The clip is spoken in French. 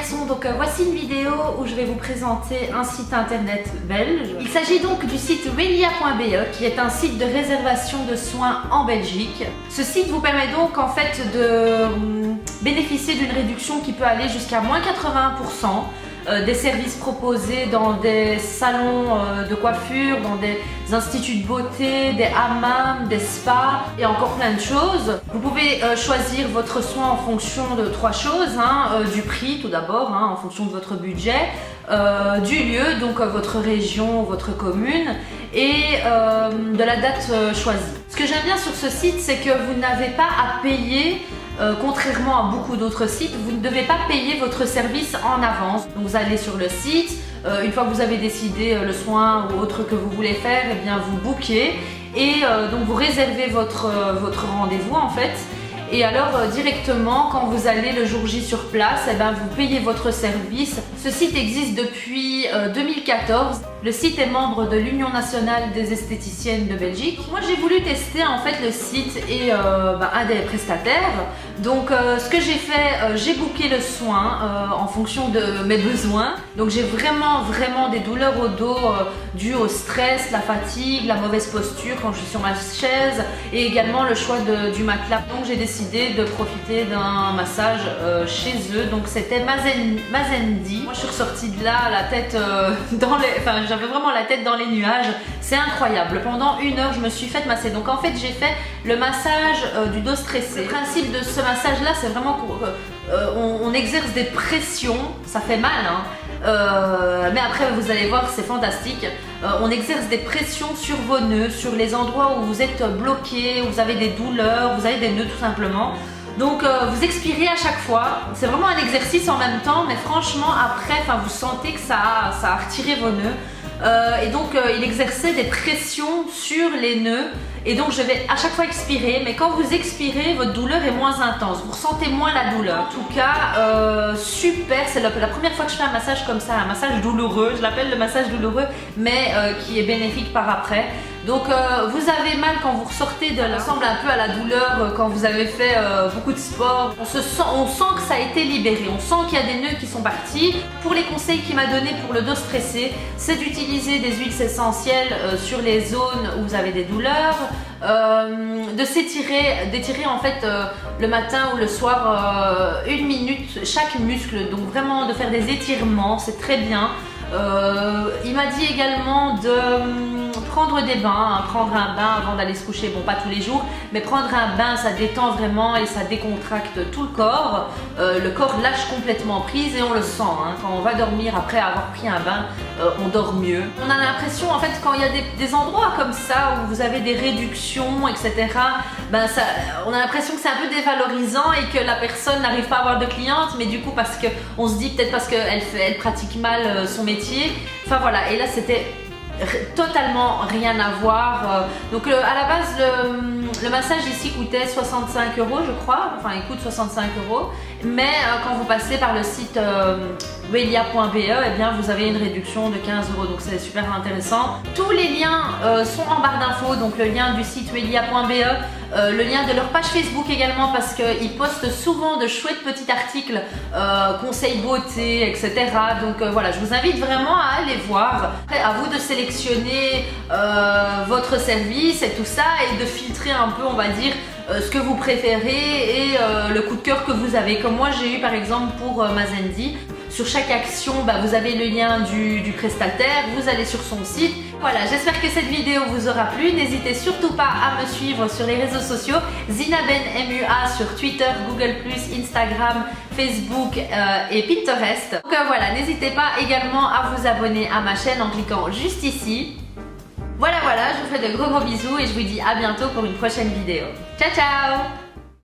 garçons, donc voici une vidéo où je vais vous présenter un site internet belge. Il s'agit donc du site welia.be qui est un site de réservation de soins en Belgique. Ce site vous permet donc en fait de bénéficier d'une réduction qui peut aller jusqu'à moins 80%. Des services proposés dans des salons de coiffure, dans des instituts de beauté, des hammams, des spas et encore plein de choses. Vous pouvez choisir votre soin en fonction de 3 choses, du prix tout d'abord, en fonction de votre budget, du lieu, donc votre région, votre commune et de la date choisie. Ce que j'aime bien sur ce site, c'est que vous n'avez pas à payer. Contrairement à beaucoup d'autres sites, vous ne devez pas payer votre service en avance. Donc vous allez sur le site, une fois que vous avez décidé le soin ou autre que vous voulez faire, et bien vous bookez et donc vous réservez votre rendez-vous en fait. Et alors directement quand vous allez le jour J sur place, vous payez votre service. Ce site existe depuis 2014. Le site est membre de l'Union nationale des esthéticiennes de Belgique. Moi j'ai voulu tester en fait le site et un des prestataires. Donc ce que j'ai fait, j'ai booké le soin en fonction de mes besoins. Donc j'ai vraiment des douleurs au dos dues au stress, la fatigue, la mauvaise posture quand je suis sur ma chaise et également le choix du matelas. Donc j'ai décidé de profiter d'un massage chez eux. Donc c'était Mazendi. Moi je suis ressortie de là la tête dans les... Enfin j'avais vraiment la tête dans les nuages. C'est incroyable. Pendant 1 heure je me suis fait masser. Donc en fait j'ai fait le massage du dos stressé. Le principe de ce massage là c'est vraiment qu'on exerce des pressions. Ça fait mal mais après vous allez voir c'est fantastique. On exerce des pressions sur vos nœuds, sur les endroits où vous êtes bloqué, où vous avez des douleurs, vous avez des nœuds tout simplement. Donc vous expirez à chaque fois, c'est vraiment un exercice en même temps, mais franchement après vous sentez que ça a retiré vos nœuds. Et donc il exerçait des pressions sur les nœuds et donc je vais à chaque fois expirer, mais quand vous expirez votre douleur est moins intense, vous ressentez moins la douleur. En tout cas super, c'est la première fois que je fais un massage comme ça, un massage douloureux, je l'appelle le massage douloureux mais qui est bénéfique par après. Donc vous avez mal quand vous ressortez de là, ça ressemble un peu à la douleur quand vous avez fait beaucoup de sport. On sent que ça a été libéré, on sent qu'il y a des nœuds qui sont partis. Pour les conseils qu'il m'a donné pour le dos stressé, c'est d'utiliser des huiles essentielles sur les zones où vous avez des douleurs, d'étirer en fait le matin ou le soir 1 minute chaque muscle, donc vraiment de faire des étirements, c'est très bien. Il m'a dit également de prendre des bains, prendre un bain avant d'aller se coucher, bon pas tous les jours, mais prendre un bain ça détend vraiment et ça décontracte tout le corps lâche complètement prise et on le sent, quand on va dormir après avoir pris un bain, on dort mieux. On a l'impression en fait quand il y a des endroits comme ça où vous avez des réductions etc, on a l'impression que c'est un peu dévalorisant et que la personne n'arrive pas à avoir de clientes, mais du coup parce qu'on se dit peut-être parce qu'elle pratique mal son métier, enfin voilà, et là c'était totalement rien à voir. Donc à la base le massage ici coûtait 65 € je crois, enfin il coûte 65 €, mais quand vous passez par le site welia.be, vous avez une réduction de 15 €, donc c'est super intéressant. Tous les liens sont en barre d'infos, donc le lien du site welia.be, le lien de leur page Facebook également parce qu'ils postent souvent de chouettes petits articles, conseils beauté, etc. Donc voilà, je vous invite vraiment à aller voir. Après, à vous de sélectionner votre service et tout ça et de filtrer un peu, on va dire, ce que vous préférez et le coup de cœur que vous avez. Comme moi j'ai eu par exemple pour Mazendi. Sur chaque action, vous avez le lien du prestataire, vous allez sur son site. Voilà, j'espère que cette vidéo vous aura plu. N'hésitez surtout pas à me suivre sur les réseaux sociaux. Zinaben MUA sur Twitter, Google+, Instagram, Facebook et Pinterest. Donc voilà, n'hésitez pas également à vous abonner à ma chaîne en cliquant juste ici. Voilà, je vous fais de gros bisous et je vous dis à bientôt pour une prochaine vidéo. Ciao ciao!